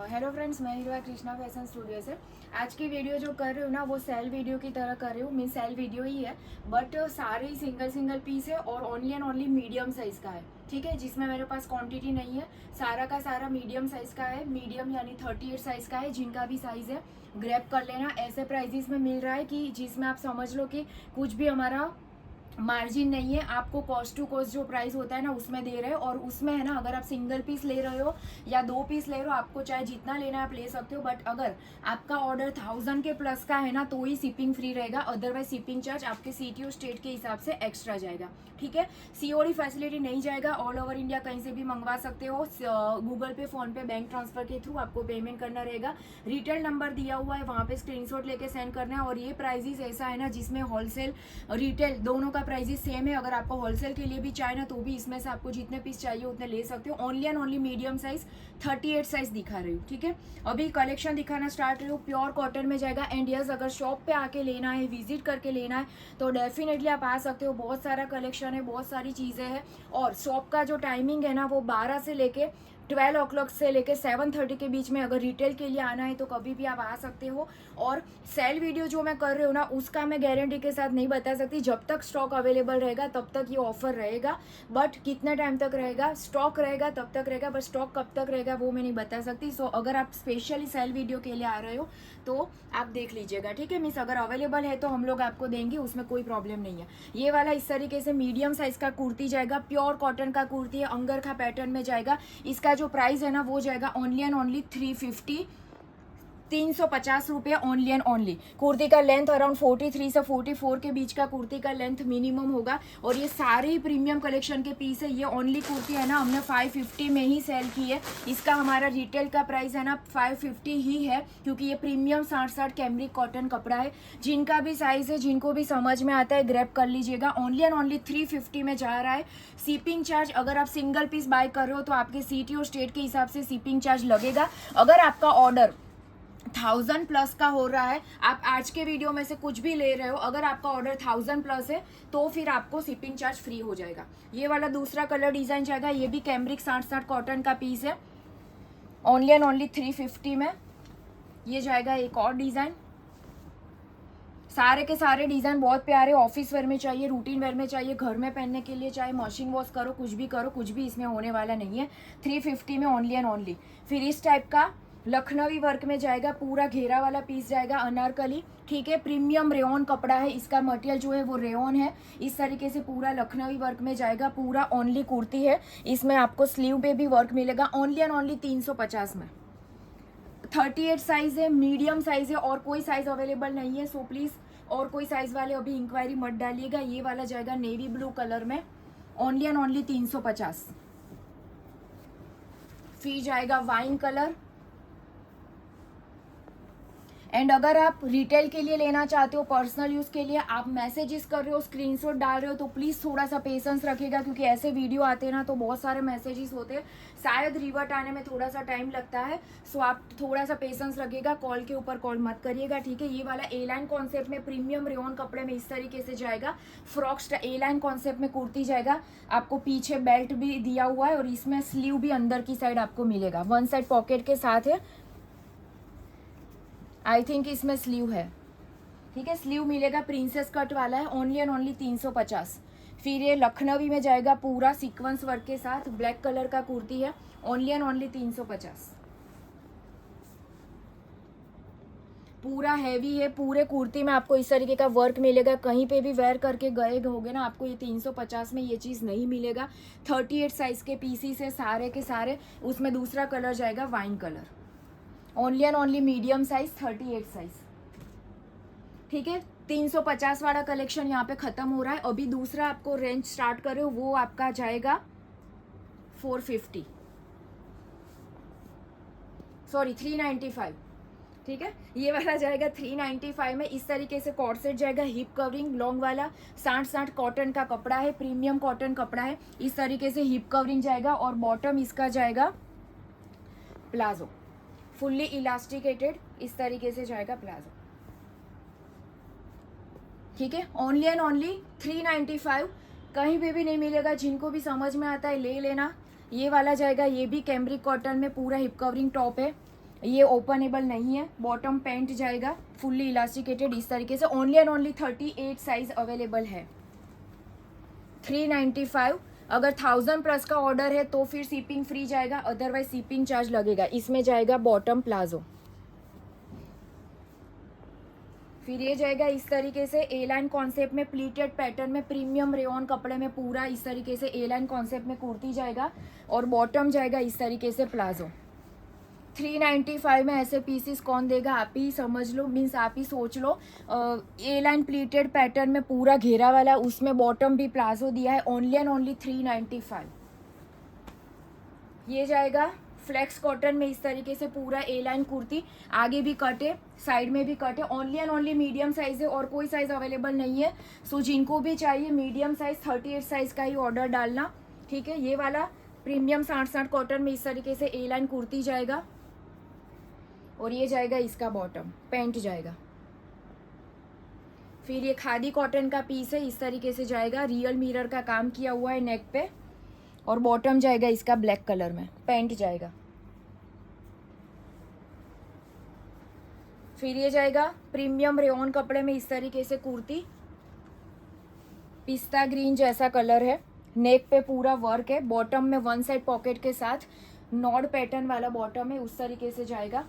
Hello friends, मैं हीरा Krishna fashion studio से। आज की वीडियो जो कर रही हूँ ना, वो सेल वीडियो की तरह कर रही हूँ। मीन सेल वीडियो ही है, बट सारे ही सिंगल सिंगल पीस है और only and only medium size का है। ठीक है, जिसमें मेरे पास क्वांटिटी नहीं है, सारा का सारा मीडियम साइज़ का है। मीडियम यानी 38 साइज़ का है। जिनका भी साइज़ है ग्रैब कर लेना। ऐसे प्राइजेस में मिल रहा है कि जिसमें आप समझ लो कि कुछ भी हमारा मार्जिन नहीं है। आपको कॉस्ट टू कॉस्ट जो प्राइस होता है ना, उसमें दे रहे हो। और उसमें है ना, अगर आप सिंगल पीस ले रहे हो या 2 पीस ले रहे हो, आपको चाहे जितना लेना है आप ले सकते हो। बट अगर आपका ऑर्डर 1000 के प्लस का है ना, तो ही शिपिंग फ्री रहेगा। अदरवाइज शिपिंग चार्ज आपके सिटी और स्टेट के हिसाब से एक्स्ट्रा जाएगा। ठीक है, सीओडी फैसिलिटी नहीं जाएगा। ऑल ओवर इंडिया कहीं से भी मंगवा सकते हो। गूगल पे, फोन पे, बैंक ट्रांसफर के थ्रू आपको पेमेंट करना रहेगा। रिटेल नंबर दिया हुआ है, वहाँ पे स्क्रीनशॉट लेके सेंड करना है। और ये प्राइजेस ऐसा है ना, जिसमें होलसेल रिटेल दोनों का प्राइजेस सेम है। अगर आपको होलसेल के लिए भी चाहिए ना, तो भी इसमें से आपको जितने पीस चाहिए उतने ले सकते हो। Only and only medium size 38 size दिखा रही हूँ। ठीक है, अभी कलेक्शन दिखाना स्टार्ट रही हूँ। प्योर कॉटन में जाएगा। एंड यस, अगर शॉप पे आके लेना है, विजिट करके लेना है, तो डेफिनेटली आप आ सकते हो। बहुत सारा कलेक्शन है, बहुत सारी चीज़ें हैं। और शॉप का जो टाइमिंग है ना, वो 12 से लेके 12 o'clock से लेके 7:30 के बीच में। अगर रिटेल के लिए आना है तो कभी भी आप आ सकते हो। और सेल वीडियो जो मैं कर रही हूँ ना, उसका मैं गारंटी के साथ नहीं बता सकती। जब तक स्टॉक अवेलेबल रहेगा तब तक ये ऑफर रहेगा। बट कितने टाइम तक रहेगा, स्टॉक रहेगा तब तक रहेगा। बट स्टॉक कब तक रहेगा वो मैं नहीं बता सकती। सो अगर आप स्पेशली सेल वीडियो के लिए आ रहे हो तो आप देख लीजिएगा। ठीक है, मीन्स अगर अवेलेबल है तो हम लोग आपको देंगे, उसमें कोई प्रॉब्लम नहीं है। ये वाला इस तरीके से मीडियम साइज का कुर्ती जाएगा। प्योर कॉटन का कुर्ती है, अंगरखा पैटर्न में जाएगा। इसका जो प्राइस है ना, वो जाएगा ओनली एंड ओनली 350 रुपये। Only and only. कुर्ती का लेंथ अराउंड 43 से 44 के बीच का कुर्ती का लेंथ मिनिमम होगा। और ये सारे ही प्रीमियम कलेक्शन के पीस है। ये ओनली कुर्ती है ना, हमने 550 में ही सेल की है। इसका हमारा रिटेल का प्राइस है ना 550 ही है, क्योंकि ये प्रीमियम 60 कैमरिक कॉटन कपड़ा है। जिनका भी साइज है, जिनको भी समझ में आता है, ग्रैब कर लीजिएगा। ओनली एंड ओनली 350 में जा रहा है। शिपिंग चार्ज अगर आप सिंगल पीस बाय कर रहे हो तो आपके सिटी और स्टेट के हिसाब से शिपिंग चार्ज लगेगा। अगर आपका ऑर्डर 1000 प्लस का हो रहा है, आप आज के वीडियो में से कुछ भी ले रहे हो, अगर आपका ऑर्डर 1000 प्लस है तो फिर आपको शिपिंग चार्ज फ्री हो जाएगा। ये वाला दूसरा कलर डिजाइन जाएगा। ये भी कैमरिक 60 कॉटन का पीस है। ओनली एंड ओनली 350 में ये जाएगा। एक और डिजाइन। सारे के सारे डिजाइन बहुत प्यारे। ऑफिस वेयर में चाहिए, रूटीन वेयर में चाहिए, घर में पहनने के लिए, चाहे मशीन वॉश करो, कुछ भी करो, कुछ भी इसमें होने वाला नहीं है। 350 में ओनली एंड ओनली। फिर इस टाइप का लखनवी वर्क में जाएगा। पूरा घेरा वाला पीस जाएगा, अनारकली। ठीक है, प्रीमियम रेयन कपड़ा है। इसका मटेरियल जो है वो रेयन है। इस तरीके से पूरा लखनवी वर्क में जाएगा। पूरा ओनली कुर्ती है। इसमें आपको स्लीव पे भी वर्क मिलेगा। ओनली एंड ओनली 350 में। 38 साइज है, मीडियम साइज है, और कोई साइज अवेलेबल नहीं है। सो प्लीज और कोई साइज वाले अभी इंक्वायरी मत डालिएगा। ये वाला जाएगा नेवी ब्लू कलर में। Only and only 350। फिर जाएगा वाइन कलर। एंड अगर आप रिटेल के लिए लेना चाहते हो, पर्सनल यूज़ के लिए, आप मैसेजेस कर रहे हो, स्क्रीनशॉट डाल रहे हो, तो प्लीज़ थोड़ा सा पेशेंस रखिएगा। क्योंकि ऐसे वीडियो आते हैं ना, तो बहुत सारे मैसेजेस होते हैं, शायद रिवर्ट आने में थोड़ा सा टाइम लगता है। सो आप थोड़ा सा पेशेंस रखिएगा। कॉल के ऊपर कॉल मत करिएगा। ठीक है, ये वाला ए लाइन कॉन्सेप्ट में प्रीमियम रेयन कपड़े में इस तरीके से जाएगा। फ्रॉक ए लाइन कॉन्सेप्ट में कुर्ती जाएगा। आपको पीछे बेल्ट भी दिया हुआ है और इसमें स्लीव भी अंदर की साइड आपको मिलेगा। वन साइड पॉकेट के साथ है। आई थिंक इसमें स्लीव है। ठीक है, स्लीव मिलेगा। प्रिंसेस कट वाला है। Only and only 350। फिर ये लखनवी में जाएगा, पूरा सीक्वेंस वर्क के साथ। ब्लैक कलर का कुर्ती है। Only and only 350। पूरा हैवी है। पूरे कुर्ती में आपको इस तरीके का वर्क मिलेगा। कहीं पे भी वेयर करके गए होगे ना, आपको ये 350 में ये चीज़ नहीं मिलेगा। 38 साइज के पीसीस है सारे के सारे। उसमें दूसरा कलर जाएगा wine colour. Only and only medium size 38 size. ठीक है, 350 वाला कलेक्शन यहाँ पे खत्म हो रहा है। अभी दूसरा आपको रेंज स्टार्ट करे, वो आपका जाएगा 450, सॉरी 395। ठीक है, ये वाला जाएगा 395 में। इस तरीके से कॉर्ड सेट जाएगा, हिप कवरिंग लॉन्ग वाला। 60 कॉटन का कपड़ा है, प्रीमियम कॉटन कपड़ा है। इस तरीके से हिप कवरिंग जाएगा। और बॉटम इसका जाएगा प्लाजो, फुल्ली इलास्टिकेटेड। इस तरीके से जाएगा प्लाजो। ठीक है, ओनली एंड ओनली 395। कहीं पे भी नहीं मिलेगा। जिनको भी समझ में आता है ले लेना। ये वाला जाएगा, ये भी कैमरिक कॉटन में पूरा हिप कवरिंग टॉप है। ये ओपनेबल नहीं है, बॉटम पैंट जाएगा फुल्ली इलास्टिकेटेड इस तरीके से। Only and only 38 size available है। 395। अगर 1000 प्लस का ऑर्डर है तो फिर शिपिंग फ्री जाएगा, अदरवाइज शिपिंग चार्ज लगेगा। इसमें जाएगा बॉटम प्लाजो। फिर ये जाएगा इस तरीके से ए लाइन कॉन्सेप्ट में प्लीटेड पैटर्न में प्रीमियम रेयॉन कपड़े में पूरा इस तरीके से ए लाइन कॉन्सेप्ट में कुर्ती जाएगा और बॉटम जाएगा इस तरीके से प्लाजो। 395 में ऐसे पीसेस कौन देगा, आप ही समझ लो, मीन्स आप ही सोच लो। ए लाइन प्लीटेड पैटर्न में पूरा घेरा वाला, उसमें बॉटम भी प्लाजो दिया है। Only and only 395। ये जाएगा फ्लेक्स कॉटन में इस तरीके से पूरा ए लाइन कुर्ती, आगे भी कटे साइड में भी कटे। Only and only medium size है और कोई साइज अवेलेबल नहीं है। सो जिनको भी चाहिए मीडियम साइज 38 साइज का ही ऑर्डर डालना, ठीक है। ये वाला प्रीमियम 60 कॉटन में इस तरीके से ए लाइन कुर्ती जाएगा और ये जाएगा इसका बॉटम पैंट जाएगा। फिर ये खादी कॉटन का पीस है, इस तरीके से जाएगा, रियल मिरर का काम किया हुआ है नेक पे और बॉटम जाएगा इसका ब्लैक कलर में, पैंट जाएगा। फिर ये जाएगा प्रीमियम रेयॉन कपड़े में इस तरीके से कुर्ती, पिस्ता ग्रीन जैसा कलर है, नेक पे पूरा वर्क है, बॉटम में वन साइड पॉकेट के साथ नॉड पैटर्न वाला बॉटम है, उस तरीके से जाएगा।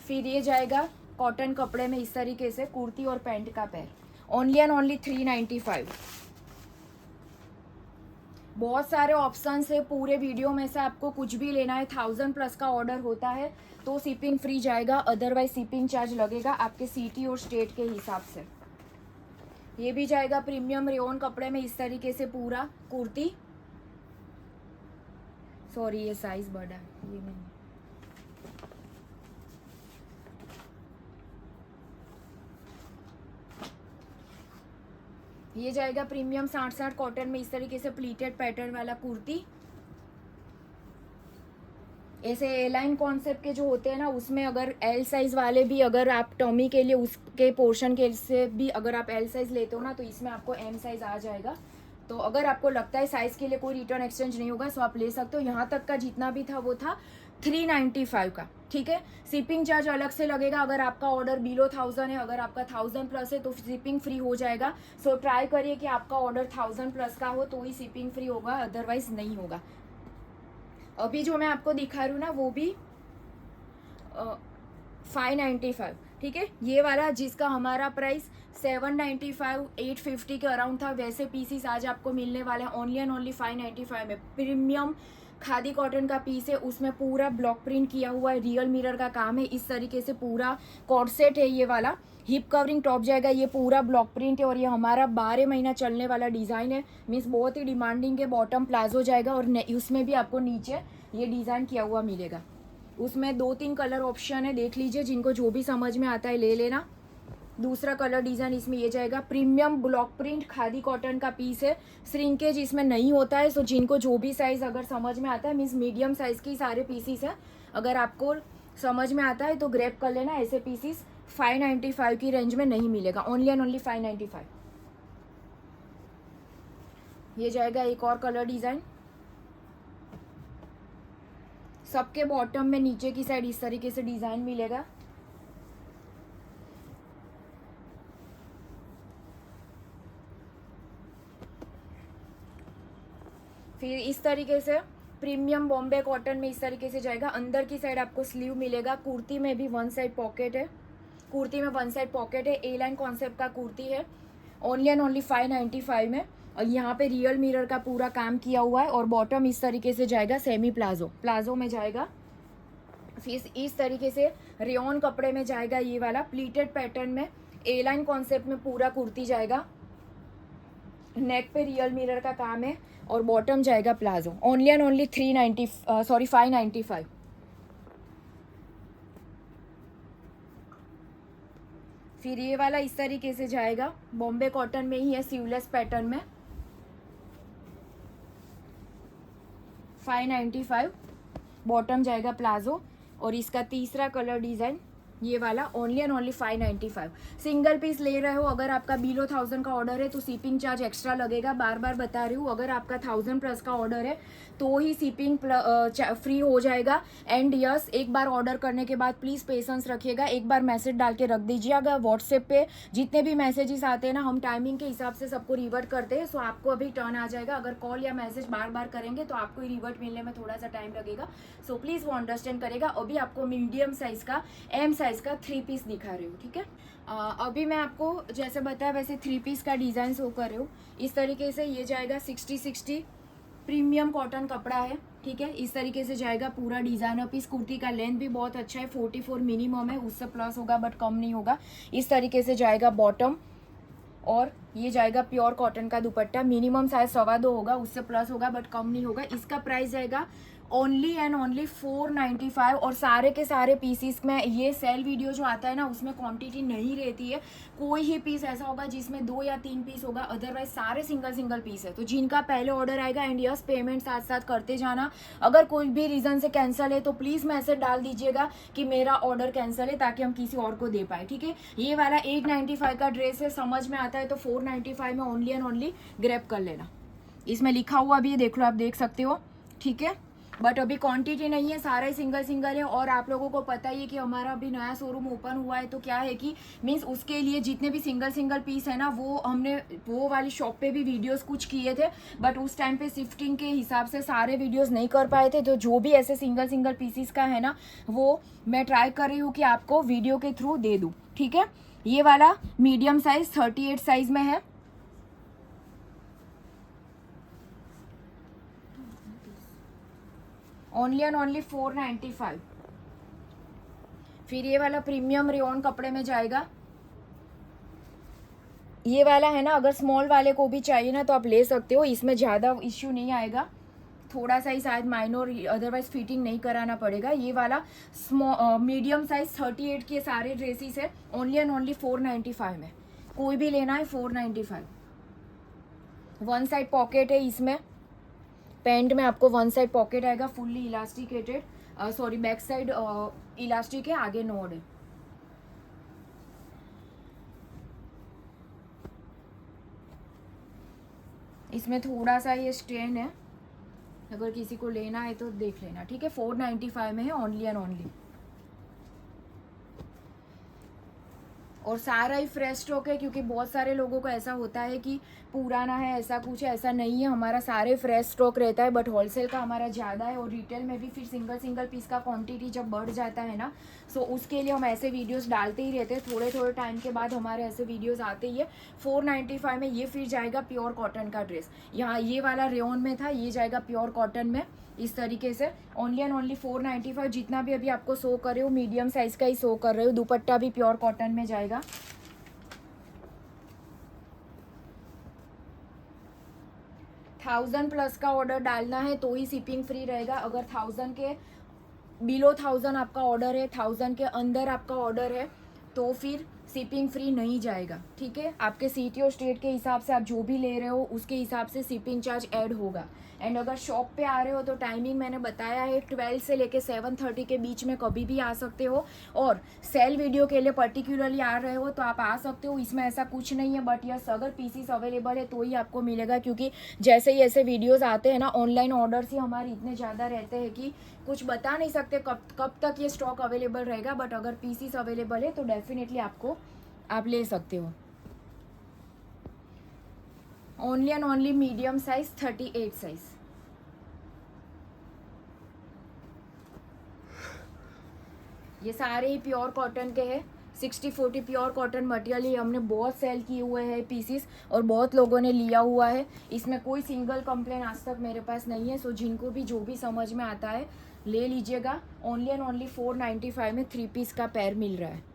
फिर ये जाएगा कॉटन कपड़े में इस तरीके से कुर्ती और पैंट का पैर। Only and only 395। बहुत सारे ऑप्शंस है, पूरे वीडियो में से आपको कुछ भी लेना है। 1000 प्लस का ऑर्डर होता है तो शिपिंग फ्री जाएगा, अदरवाइज शिपिंग चार्ज लगेगा आपके सिटी और स्टेट के हिसाब से। ये भी जाएगा प्रीमियम रेयॉन कपड़े में इस तरीके से पूरा कुर्ती। सॉरी ये साइज बड़ा है, ये नहीं। ये जाएगा प्रीमियम 60 कॉटन में इस तरीके से प्लीटेड पैटर्न वाला कुर्ती। ऐसे ए लाइन कॉन्सेप्ट के जो होते हैं ना, उसमें अगर एल साइज वाले भी, अगर आप टॉमी के लिए उसके पोर्शन के से भी अगर आप एल साइज लेते हो ना, तो इसमें आपको एम साइज आ जाएगा। तो अगर आपको लगता है साइज के लिए कोई रिटर्न एक्सचेंज नहीं होगा, सो आप ले सकते हो। यहाँ तक का जितना भी था वो था 395 का, ठीक है। शिपिंग चार्ज अलग से लगेगा अगर आपका ऑर्डर बिलो 1000 है। अगर आपका 1000 प्लस है तो शिपिंग फ्री हो जाएगा। सो ट्राई करिए कि आपका ऑर्डर 1000 प्लस का हो तो ही शिपिंग फ्री होगा, अदरवाइज नहीं होगा। अभी जो मैं आपको दिखा रही हूँ ना वो भी 595, ठीक है। ये वाला जिसका हमारा प्राइस 795 850 के अराउंड था, वैसे पीसीस आज आपको मिलने वाले हैं ओनली एंड ओनली 595 में। प्रीमियम खादी कॉटन का पीस है, उसमें पूरा ब्लॉक प्रिंट किया हुआ है, रियल मिरर का काम है, इस तरीके से पूरा कॉर्ड सेट है। ये वाला हिप कवरिंग टॉप जाएगा, ये पूरा ब्लॉक प्रिंट है और ये हमारा 12 महीना चलने वाला डिज़ाइन है, मीन्स बहुत ही डिमांडिंग है। बॉटम प्लाजो जाएगा और उसमें भी आपको नीचे ये डिज़ाइन किया हुआ मिलेगा। उसमें 2-3 कलर ऑप्शन है, देख लीजिए, जिनको जो भी समझ में आता है ले लेना। दूसरा कलर डिज़ाइन इसमें ये जाएगा, premium block print khadi cotton का पीस है, श्रिंकेज इसमें नहीं होता है। सो जिनको जो भी साइज़ अगर समझ में आता है, मीन्स मीडियम साइज़ की सारे पीसीस है, अगर आपको समझ में आता है तो ग्रैब कर लेना। ऐसे पीसीस 595 की रेंज में नहीं मिलेगा, ओनली एंड ओनली 595। ये जाएगा एक और कलर डिज़ाइन, सबके बॉटम में नीचे की साइड इस तरीके से डिज़ाइन मिलेगा। फिर इस तरीके से प्रीमियम बॉम्बे कॉटन में इस तरीके से जाएगा। अंदर की साइड आपको स्लीव मिलेगा, कुर्ती में भी वन साइड पॉकेट है, कुर्ती में वन साइड पॉकेट है, ए लाइन कॉन्सेप्ट का कुर्ती है, ओनली एंड ओनली 595 में। और यहाँ पे रियल मिरर का पूरा काम किया हुआ है और बॉटम इस तरीके से जाएगा सेमी प्लाजो, प्लाजो में जाएगा। फिर इस तरीके से रेयॉन कपड़े में जाएगा, ये वाला प्लीटेड पैटर्न में ए लाइन कॉन्सेप्ट में पूरा कुर्ती जाएगा, नेक पे रियल मिरर का काम है और बॉटम जाएगा प्लाजो। Only and only 595। फिर ये वाला इस तरीके से जाएगा, बॉम्बे कॉटन में ही है, स्लीवलेस पैटर्न में, 595, बॉटम जाएगा प्लाजो। और इसका तीसरा कलर डिज़ाइन ये वाला only and only 595। Single piece ले रहे हो, अगर आपका बिलो 1000 का ऑर्डर है तो शिपिंग चार्ज एक्स्ट्रा लगेगा। बार बार बता रही हूँ, अगर आपका 1000 प्लस का ऑर्डर है तो ही शिपिंग फ्री हो जाएगा। एंड यस, एक बार ऑर्डर करने के बाद प्लीज़ पेशेंस रखिएगा, एक बार मैसेज डाल के रख दीजिए। अगर व्हाट्सएप पे जितने भी मैसेजेस आते हैं ना, हम टाइमिंग के हिसाब से सबको रिवर्ट करते हैं, सो आपको अभी टर्न आ जाएगा। अगर कॉल या मैसेज बार बार करेंगे तो आपको रिवर्ट मिलने में थोड़ा सा टाइम लगेगा, सो प्लीज़ वो अंडरस्टैंड करेगा। अभी आपको मीडियम साइज़ का, एम साइज़ का 3 पीस दिखा रही हूँ, ठीक है। अभी मैं आपको जैसे बताया वैसे 3 पीस का डिज़ाइन शो कर रही हूँ। इस तरीके से ये जाएगा 60-60 प्रीमियम कॉटन कपड़ा है, ठीक है। इस तरीके से जाएगा पूरा डिज़ाइनर पीस। कुर्ती का लेंथ भी बहुत अच्छा है, 44 मिनिमम है, उससे प्लस होगा बट कम नहीं होगा। इस तरीके से जाएगा बॉटम, और ये जाएगा प्योर कॉटन का दुपट्टा। मिनिमम साइज 2.25 होगा, उससे प्लस होगा बट कम नहीं होगा। इसका प्राइस जाएगा ओनली एंड ओनली 495। और सारे के सारे पीसीस में, ये सेल वीडियो जो आता है ना उसमें क्वांटिटी नहीं रहती है। कोई ही पीस ऐसा होगा जिसमें 2 या 3 पीस होगा, अदरवाइज सारे सिंगल सिंगल पीस है। तो जिनका पहले ऑर्डर आएगा, एंड यस पेमेंट साथ साथ करते जाना। अगर कोई भी रीज़न से कैंसिल है तो प्लीज़ मैसेज डाल दीजिएगा कि मेरा ऑर्डर कैंसिल है, ताकि हम किसी और को दे पाए, ठीक है। ये वाला 895 का ड्रेस है, समझ में आता है तो 495 में ओनली एंड ओनली ग्रैब कर लेना। इसमें लिखा हुआ भी है, देख लो, आप देख सकते हो, ठीक है। बट अभी क्वांटिटी नहीं है, सारे सिंगल सिंगल है। और आप लोगों को पता ही है कि हमारा अभी नया शोरूम ओपन हुआ है, तो क्या है कि मीन्स उसके लिए जितने भी सिंगल सिंगल पीस है ना, वो हमने वो वाली शॉप पे भी वीडियोस कुछ किए थे, बट उस टाइम पे शिफ्टिंग के हिसाब से सारे वीडियोस नहीं कर पाए थे। तो जो भी ऐसे सिंगल सिंगल पीसीस का है ना, वो मैं ट्राई कर रही हूँ कि आपको वीडियो के थ्रू दे दूँ, ठीक है। ये वाला मीडियम साइज 38 साइज में है। Only and only 495। फिर ये वाला प्रीमियम रेयॉन कपड़े में जाएगा। ये वाला है ना, अगर स्मॉल वाले को भी चाहिए ना तो आप ले सकते हो, इसमें ज़्यादा इश्यू नहीं आएगा। थोड़ा सा ही शायद माइनर, अदरवाइज फिटिंग नहीं कराना पड़ेगा। ये वाला मीडियम साइज 38 के सारे ड्रेसेस है, ओनली एंड ओनली 495 में। कोई भी लेना है 495। वन साइड पॉकेट है इसमें, पैंट में आपको वन साइड पॉकेट आएगा, fully elasticated, sorry back side elastic है, आगे नोड है। इसमें थोड़ा सा ये स्ट्रेन है, अगर किसी को लेना है तो देख लेना, ठीक है। 495 में है, ओनली एंड ओनली। और सारा ही फ्रेश स्टॉक है, क्योंकि बहुत सारे लोगों को ऐसा होता है कि पुराना है, ऐसा कुछ है, ऐसा नहीं है। हमारा सारे फ्रेश स्टॉक रहता है, बट होलसेल का हमारा ज़्यादा है, और रिटेल में भी फिर सिंगल सिंगल पीस का क्वांटिटी जब बढ़ जाता है ना, सो उसके लिए हम ऐसे वीडियोस डालते ही रहते हैं। थोड़े थोड़े टाइम के बाद हमारे ऐसे वीडियोस आते ही है। 495 में ये फिर जाएगा प्योर कॉटन का ड्रेस। यहाँ ये वाला रेयॉन में था, ये जाएगा प्योर कॉटन में। इस तरीके से ओनली एंड ओनली 495। जितना भी अभी आपको शो कर रहे हो मीडियम साइज का ही शो कर रहे हो। दुपट्टा भी प्योर कॉटन में जाएगा। थाउजेंड प्लस का ऑर्डर डालना है तो ही शिपिंग फ्री रहेगा। अगर 1000 के बिलो 1000 आपका ऑर्डर है, 1000 के अंदर आपका ऑर्डर है, तो फिर शिपिंग फ्री नहीं जाएगा, ठीक है। आपके सिटी और स्टेट के हिसाब से आप जो भी ले रहे हो उसके हिसाब से शिपिंग चार्ज ऐड होगा। एंड अगर शॉप पे आ रहे हो तो टाइमिंग मैंने बताया है, 12 से लेके 7:30 के बीच में कभी भी आ सकते हो। और सेल वीडियो के लिए पर्टिकुलरली आ रहे हो तो आप आ सकते हो, इसमें ऐसा कुछ नहीं है। बट यस, अगर पीसीस अवेलेबल है तो ही आपको मिलेगा, क्योंकि जैसे ही ऐसे वीडियोज़ आते हैं ना, ऑनलाइन ऑर्डर्स ही हमारे इतने ज़्यादा रहते हैं कि कुछ बता नहीं सकते कब तक ये स्टॉक अवेलेबल रहेगा। बट अगर पीसीस अवेलेबल है तो डेफिनेटली आप ले सकते हो। Only and only medium size 38 size. ये सारे ही प्योर कॉटन के हैं। 60-40 प्योर कॉटन मटेरियल ही हमने बहुत सेल किए हुए हैं पीसीस, और बहुत लोगों ने लिया हुआ है। इसमें कोई सिंगल कंप्लेन आज तक मेरे पास नहीं है। सो जिनको भी जो भी समझ में आता है ले लीजिएगा। ओनली एंड ओनली 495 में 3 पीस का पैर मिल रहा है।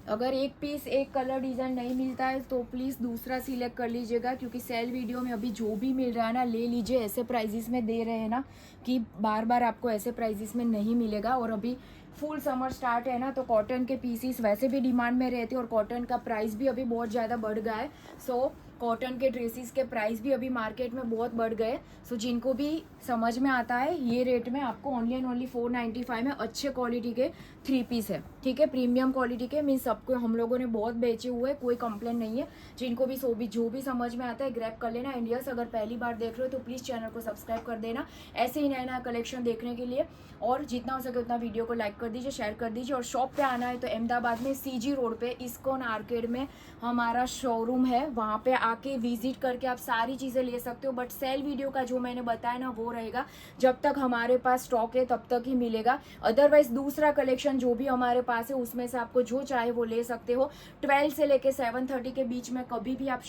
अगर एक पीस एक कलर डिज़ाइन नहीं मिलता है तो प्लीज़ दूसरा सिलेक्ट कर लीजिएगा, क्योंकि सेल वीडियो में अभी जो भी मिल रहा है ना ले लीजिए। ऐसे प्राइजेस में दे रहे हैं ना कि बार बार आपको ऐसे प्राइजेस में नहीं मिलेगा। और अभी फुल समर स्टार्ट है ना, तो कॉटन के पीसीस वैसे भी डिमांड में रहते हैं और कॉटन का प्राइस भी अभी बहुत ज़्यादा बढ़ गया है। सो कॉटन के ड्रेसेस के प्राइस भी अभी मार्केट में बहुत बढ़ गए। सो जिनको भी समझ में आता है, ये रेट में आपको ओनली एंड ओनली 495 में अच्छे क्वालिटी के 3 पीस है, ठीक है, प्रीमियम क्वालिटी के। मीन सबको हम लोगों ने बहुत बेचे हुए, कोई कंप्लेन नहीं है। जिनको भी जो भी समझ में आता है ग्रैब कर लेना। इंडियस अगर पहली बार देख रहे हो तो प्लीज़ चैनल को सब्सक्राइब कर देना ऐसे ही नया नया कलेक्शन देखने के लिए। और जितना हो सके उतना वीडियो को लाइक कर दीजिए, शेयर कर दीजिए। और शॉप पे आना है तो अहमदाबाद में सीजी रोड पे इस्कॉन आर्केड में हमारा शोरूम है, वहाँ पे आके विजिट करके आप सारी चीज़ें ले सकते हो। बट सेल वीडियो का जो मैंने बताया ना वो रहेगा, जब तक हमारे पास स्टॉक है तब तक ही मिलेगा। अदरवाइज दूसरा कलेक्शन जो भी हमारे पास है उसमें से आपको जो चाहे वो ले सकते हो। 12 से लेके 7:30 के बीच में कभी भी आप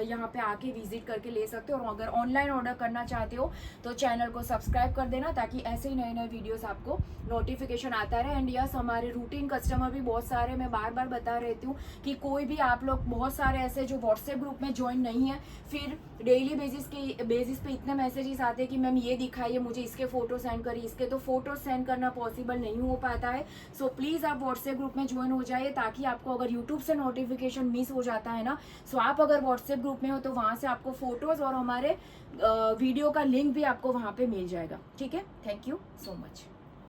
यहाँ पे आके विजिट करके ले सकते हो। और अगर ऑनलाइन ऑर्डर करना चाहते हो तो चैनल को सब्सक्राइब कर देना, ताकि ऐसे ही नए नए वीडियोस आपको नोटिफिकेशन आता रहे। एंड यस, हमारे रूटीन कस्टमर भी बहुत सारे, मैं बार बार बता रहती हूँ कि कोई भी आप लोग बहुत सारे ऐसे जो व्हाट्सएप ग्रुप में ज्वाइन नहीं है, फिर डेली बेसिस पे इतने मैसेजेस आते हैं कि मैम ये दिखाइए, मुझे इसके फोटो सेंड करिए, इसके तो फोटो सेंड करना पॉसिबल नहीं हो पाता है। सो प्लीज़ आप व्हाट्सएप ग्रुप में ज्वाइन हो जाइए, ताकि आपको अगर यूट्यूब से नोटिफिकेशन मिस हो जाता है ना, सो आप अगर व्हाट्सएप ग्रुप में हो तो वहाँ से आपको फोटोज़ और हमारे वीडियो का लिंक भी आपको वहाँ पे मिल जाएगा, ठीक है। Thank you so much.